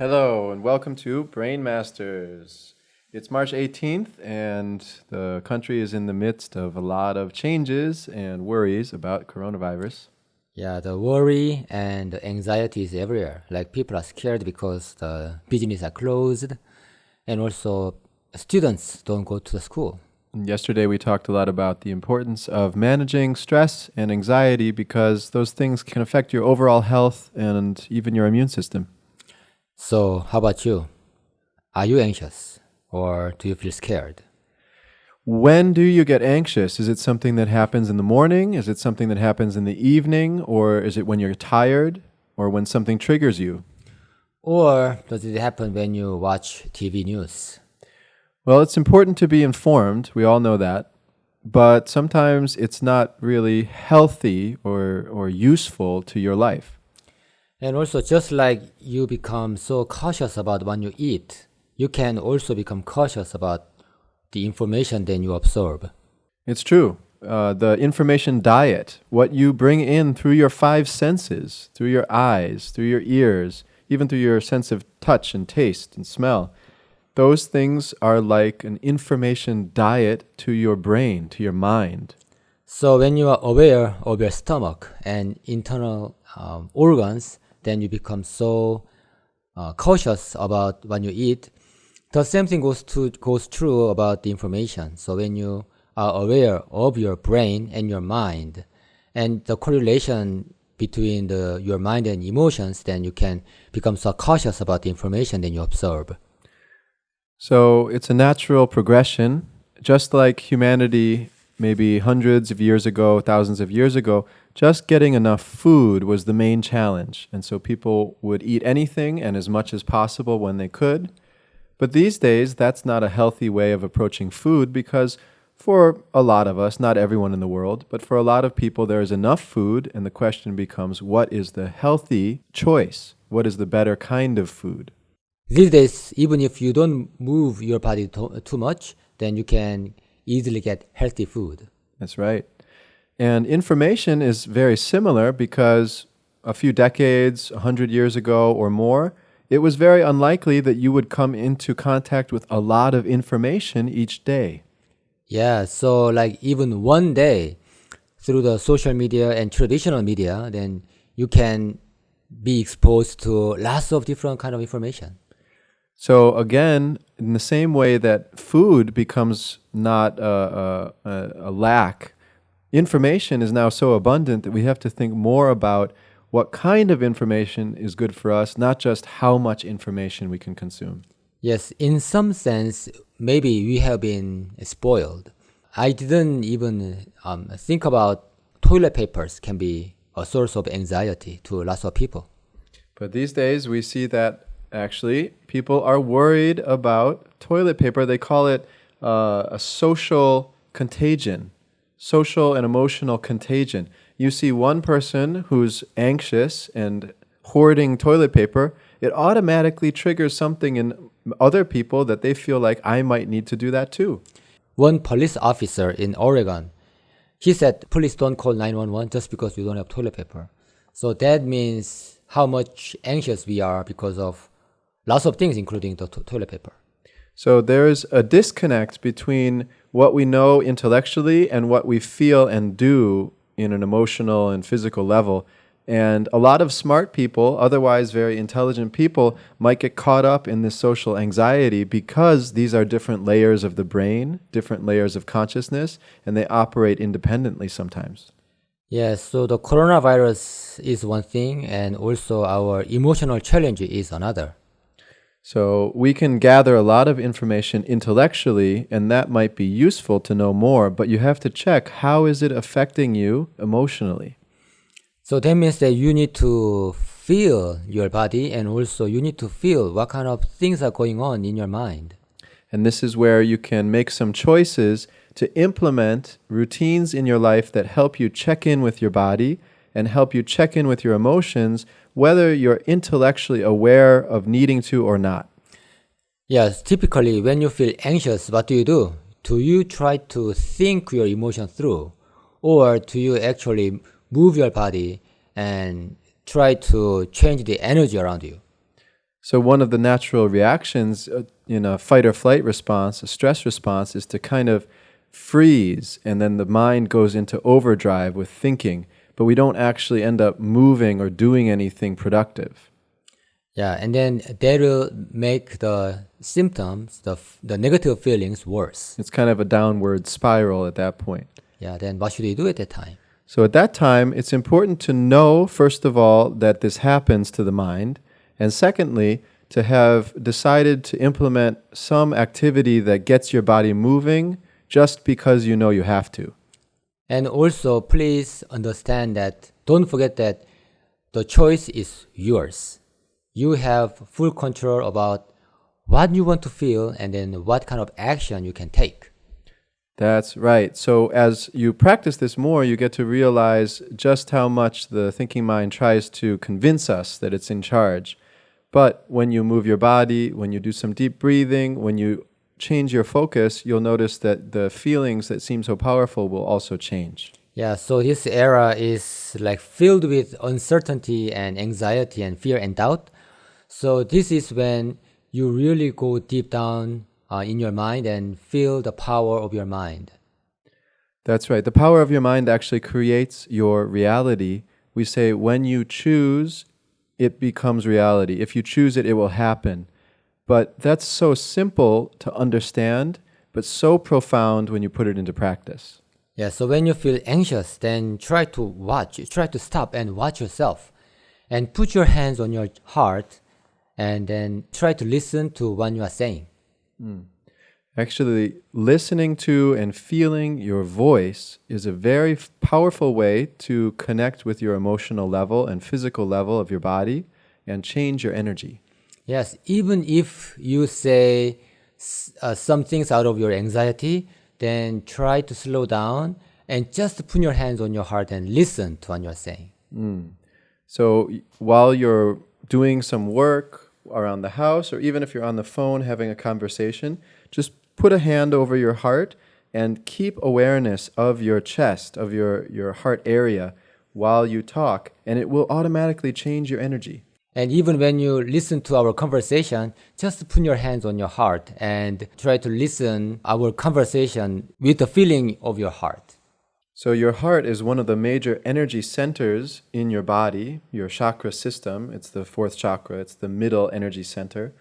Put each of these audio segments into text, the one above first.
Hello and welcome to Brain Masters. It's March 18th and the country is in the midst of a lot of changes and worries about coronavirus. Yeah, the worry and the anxiety is everywhere. Like people are scared because the business are closed, and also students don't go to the school. And yesterday we talked a lot about the importance of managing stress and anxiety because those things can affect your overall health and even your immune system. So, how about you? Are you anxious or do you feel scared? When do you get anxious? Is it something that happens in the morning? Is it something that happens in the evening? Or is it when you're tired? Or when something triggers you? Or does it happen when you watch TV news? Well, it's important to be informed. We all know that. But sometimes it's not really healthy or useful to your life. And also, just like you become so cautious about what you eat, you can also become cautious about the information that you absorb. It's true. The information diet, what you bring in through your five senses, through your eyes, through your ears, even through your sense of touch and taste and smell, those things are like an information diet to your brain, to your mind. So when you are aware of your stomach and internal organs, then you become so cautious about what you eat. The same thing goes true about the information. So when you are aware of your brain and your mind, and the correlation between your mind and emotions, then you can become so cautious about the information that you absorb. So it's a natural progression, just like humanity maybe hundreds of years ago, thousands of years ago, just getting enough food was the main challenge. And so people would eat anything and as much as possible when they could. But these days, that's not a healthy way of approaching food because for a lot of us, not everyone in the world, but for a lot of people, there is enough food. And the question becomes, what is the healthy choice? What is the better kind of food? These days, even if you don't move your body too much, then you can easily get healthy food. That's right. And information is very similar because a few decades, 100 years ago or more, it was very unlikely that you would come into contact with a lot of information each day. Yeah, so like even one day through the social media and traditional media, then you can be exposed to lots of different kind of information. So again, in the same way that food becomes not a lack, information is now so abundant that we have to think more about what kind of information is good for us, not just how much information we can consume. Yes, in some sense, maybe we have been spoiled. I didn't even think about toilet papers can be a source of anxiety to lots of people. But these days we see that actually people are worried about toilet paper. They call it a social contagion, social and emotional contagion. You see one person who's anxious and hoarding toilet paper, it automatically triggers something in other people that they feel like I might need to do that too. One police officer in Oregon, he said, please don't call 911 just because you don't have toilet paper. So that means how much anxious we are because of lots of things, including the toilet paper. So there's a disconnect between what we know intellectually and what we feel and do in an emotional and physical level. And a lot of smart people, otherwise very intelligent people, might get caught up in this social anxiety because these are different layers of the brain, different layers of consciousness, and they operate independently sometimes. Yes, so the coronavirus is one thing, and also our emotional challenge is another. So we can gather a lot of information intellectually, and that might be useful to know more, but you have to check how is it affecting you emotionally. So that means that you need to feel your body, and also you need to feel what kind of things are going on in your mind. And this is where you can make some choices to implement routines in your life that help you check in with your body and help you check in with your emotions, whether you're intellectually aware of needing to or not. Yes, typically when you feel anxious, what do? Do you try to think your emotion through? Or do you actually move your body and try to change the energy around you? So, one of the natural reactions in a fight or flight response, a stress response, is to kind of freeze, and then the mind goes into overdrive with thinking, but we don't actually end up moving or doing anything productive. Yeah, and then that will make the symptoms, the negative feelings worse. It's kind of a downward spiral at that point. Yeah, then what should we do at that time? So, at that time, it's important to know, first of all, that this happens to the mind. And secondly, to have decided to implement some activity that gets your body moving just because you know you have to. And also, please understand that, don't forget that the choice is yours. You have full control about what you want to feel and then what kind of action you can take. That's right. So as you practice this more, you get to realize just how much the thinking mind tries to convince us that it's in charge. But when you move your body, when you do some deep breathing, when you change your focus, you'll notice that the feelings that seem so powerful will also change. Yeah, so this era is like filled with uncertainty and anxiety and fear and doubt. So this is when you really go deep down in your mind and feel the power of your mind. That's right. The power of your mind actually creates your reality. We say when you choose, it becomes reality. If you choose it, it will happen. But that's so simple to understand, but so profound when you put it into practice. Yeah, so when you feel anxious, then try to stop and watch yourself and put your hands on your heart and then try to listen to what you are saying. Actually, listening to and feeling your voice is a very powerful way to connect with your emotional level and physical level of your body and change your energy. Yes, even if you say some things out of your anxiety, then try to slow down and just put your hands on your heart and listen to what you're saying. So while you're doing some work around the house, or even if you're on the phone having a conversation, just put a hand over your heart and keep awareness of your chest, of your heart area while you talk, and it will automatically change your energy. And even when you listen to our conversation, just put your hands on your heart and try to listen our conversation with the feeling of your heart. So your heart is one of the major energy centers in your body, your chakra system. It's the fourth chakra. It's the middle energy center.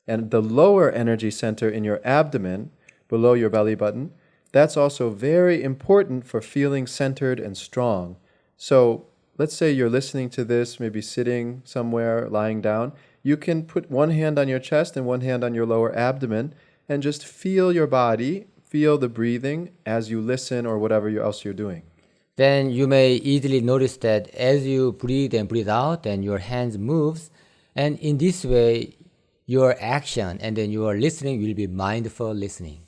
And the lower energy center in your abdomen, below your belly button, that's also very important for feeling centered and strong. So let's say you're listening to this, maybe sitting somewhere, lying down. You can put one hand on your chest and one hand on your lower abdomen and just feel your body, feel the breathing as you listen or whatever else you're doing. Then you may easily notice that as you breathe and breathe out, then your hands moves. And in this way, your action and then your listening will be mindful listening.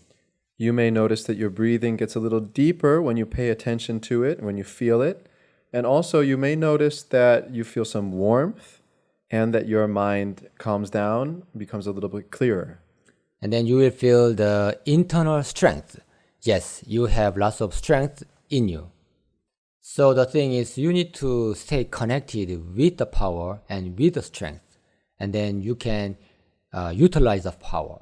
You may notice that your breathing gets a little deeper when you pay attention to it, when you feel it. And also you may notice that you feel some warmth and that your mind calms down, becomes a little bit clearer. And then you will feel the internal strength. Yes, you have lots of strength in you. So the thing is, you need to stay connected with the power and with the strength. And then you can utilize the power.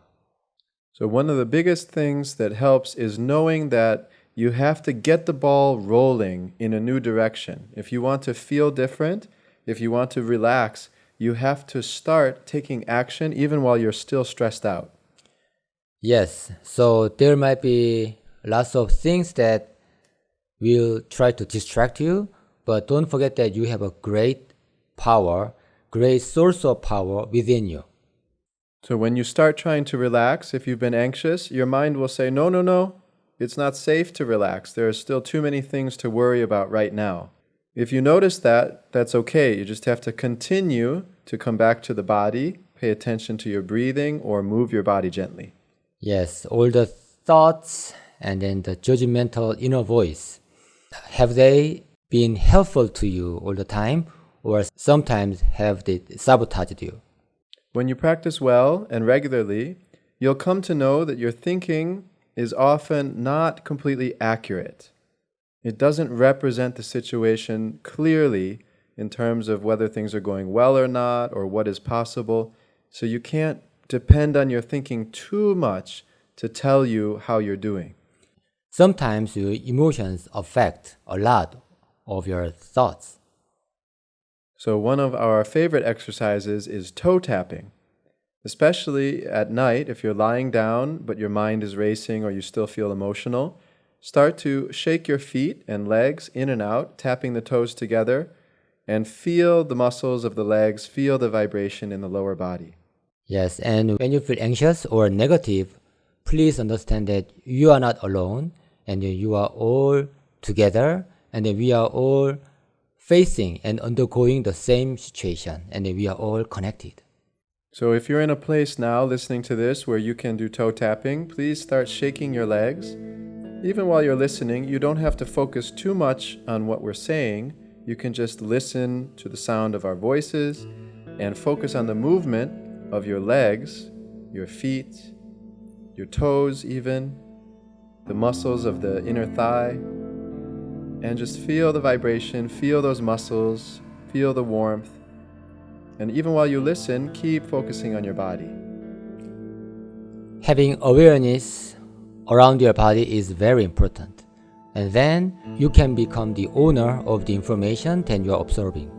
So one of the biggest things that helps is knowing that you have to get the ball rolling in a new direction. If you want to feel different, if you want to relax, you have to start taking action even while you're still stressed out. Yes, so there might be lots of things that will try to distract you, but don't forget that you have a great power, great source of power within you. So when you start trying to relax, if you've been anxious, your mind will say, no, it's not safe to relax. There are still too many things to worry about right now. If you notice that, that's okay. You just have to continue to come back to the body, pay attention to your breathing, or move your body gently. Yes, all the thoughts and then the judgmental inner voice, have they been helpful to you all the time, or sometimes have they sabotaged you? When you practice well and regularly, you'll come to know that your thinking is often not completely accurate. It doesn't represent the situation clearly in terms of whether things are going well or not, or what is possible. So you can't depend on your thinking too much to tell you how you're doing. Sometimes your emotions affect a lot of your thoughts. So one of our favorite exercises is toe tapping. Especially at night, if you're lying down but your mind is racing or you still feel emotional, start to shake your feet and legs in and out, tapping the toes together, and feel the muscles of the legs, feel the vibration in the lower body. Yes, and when you feel anxious or negative, please understand that you are not alone and you are all together and we are all facing and undergoing the same situation and we are all connected. So if you're in a place now listening to this where you can do toe tapping, please start shaking your legs. Even while you're listening, you don't have to focus too much on what we're saying. You can just listen to the sound of our voices and focus on the movement of your legs, your feet, your toes even, the muscles of the inner thigh, and just feel the vibration, feel those muscles, feel the warmth. And even while you listen, keep focusing on your body. Having awareness around your body is very important. And then you can become the owner of the information that you are observing.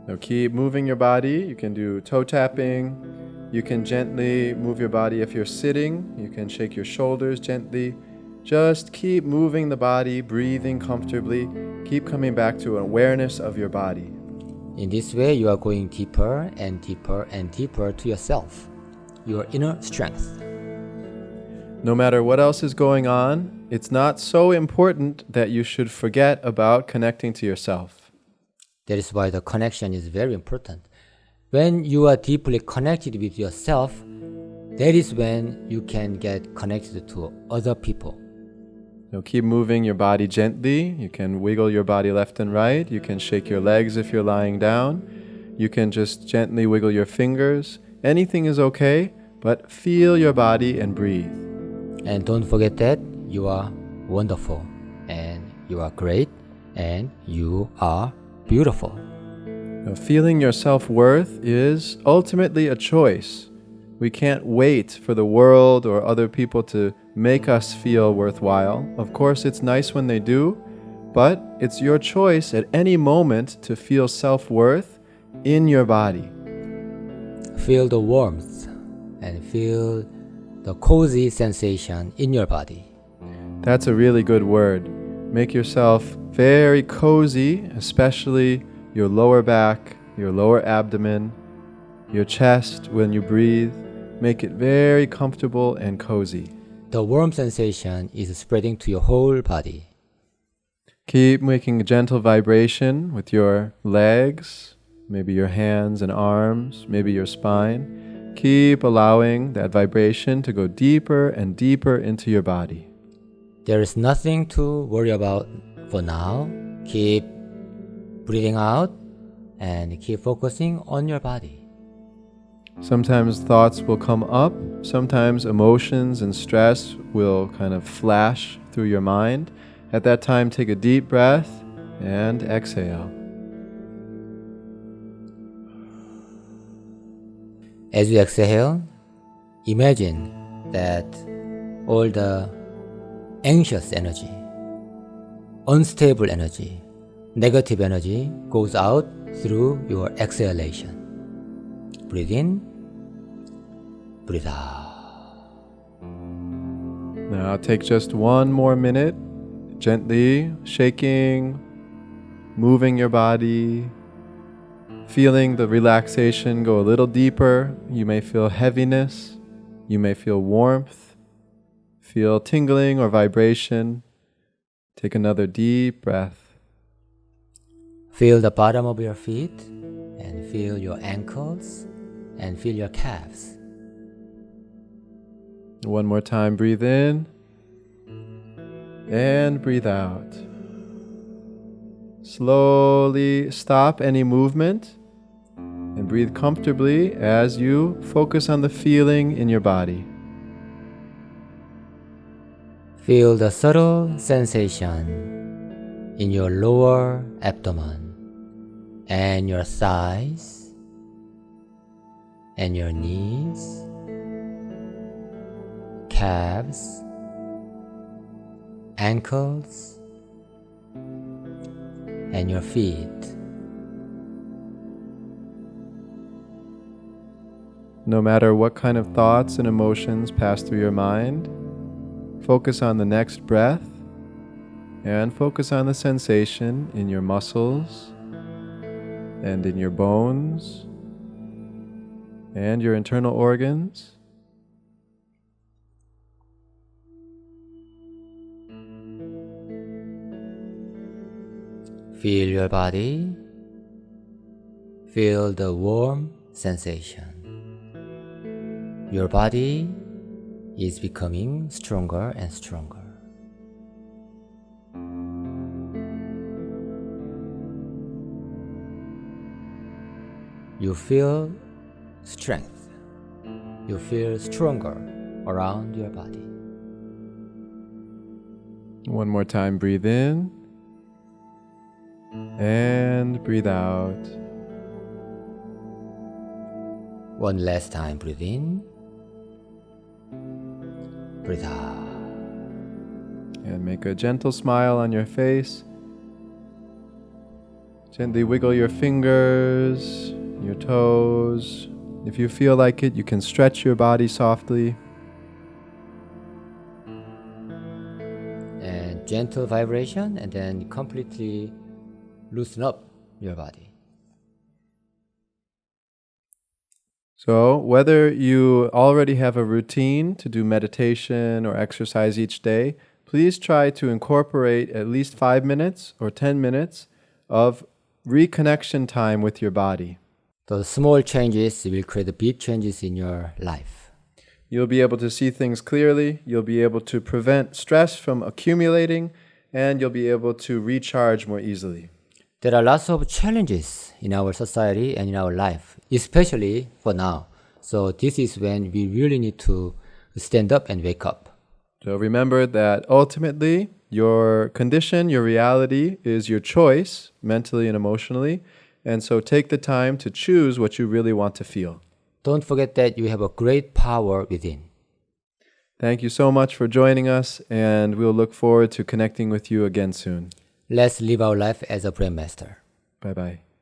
Now keep moving your body. You can do toe tapping. You can gently move your body if you're sitting. You can shake your shoulders gently. Just keep moving the body, breathing comfortably. Keep coming back to awareness of your body. In this way, you are going deeper and deeper and deeper to yourself, your inner strength. No matter what else is going on, it's not so important that you should forget about connecting to yourself. That is why the connection is very important. When you are deeply connected with yourself, that is when you can get connected to other people. Now keep moving your body gently. You can wiggle your body left and right. You can shake your legs if you're lying down. You can just gently wiggle your fingers. Anything is okay, but feel your body and breathe. And don't forget that you are wonderful, and you are great, and you are beautiful. Now, feeling your self-worth is ultimately a choice. We can't wait for the world or other people to make us feel worthwhile. Of course, it's nice when they do, but it's your choice at any moment to feel self-worth in your body. Feel the warmth and feel the cozy sensation in your body. That's a really good word. Make yourself very cozy, especially your lower back, your lower abdomen, your chest when you breathe. Make it very comfortable and cozy. The warm sensation is spreading to your whole body. Keep making a gentle vibration with your legs, maybe your hands and arms, maybe your spine. Keep allowing that vibration to go deeper and deeper into your body. There is nothing to worry about for now. Keep breathing out and keep focusing on your body. Sometimes thoughts will come up. Sometimes emotions and stress will kind of flash through your mind. At that time, take a deep breath and exhale. As you exhale, imagine that all the anxious energy, unstable energy, negative energy goes out through your exhalation. Breathe in, breathe out. Now take just one more minute, gently shaking, moving your body, feeling the relaxation go a little deeper. You may feel heaviness, you may feel warmth, feel tingling or vibration. Take another deep breath. Feel the bottom of your feet and feel your ankles and feel your calves. One more time, breathe in and breathe out. Slowly stop any movement and breathe comfortably as you focus on the feeling in your body. Feel the subtle sensation in your lower abdomen and your thighs and your knees, calves, ankles, and your feet. No matter what kind of thoughts and emotions pass through your mind, focus on the next breath and focus on the sensation in your muscles and in your bones and your internal organs. Feel your body. Feel the warm sensation. Your body is becoming stronger and stronger. You feel strength. You feel stronger around your body. One more time, breathe in and breathe out. One last time, breathe in, breathe out. And make a gentle smile on your face. Gently wiggle your fingers, your toes. If you feel like it, you can stretch your body softly. And gentle vibration, and then completely loosen up your body. So, whether you already have a routine to do meditation or exercise each day, please try to incorporate at least 5 minutes or 10 minutes of reconnection time with your body. The small changes will create big changes in your life. You'll be able to see things clearly, you'll be able to prevent stress from accumulating, and you'll be able to recharge more easily. There are lots of challenges in our society and in our life, especially for now. So this is when we really need to stand up and wake up. So remember that ultimately, your condition, your reality is your choice, mentally and emotionally. And so take the time to choose what you really want to feel. Don't forget that you have a great power within. Thank you so much for joining us, and we'll look forward to connecting with you again soon. Let's live our life as a Brain Master. Bye-bye.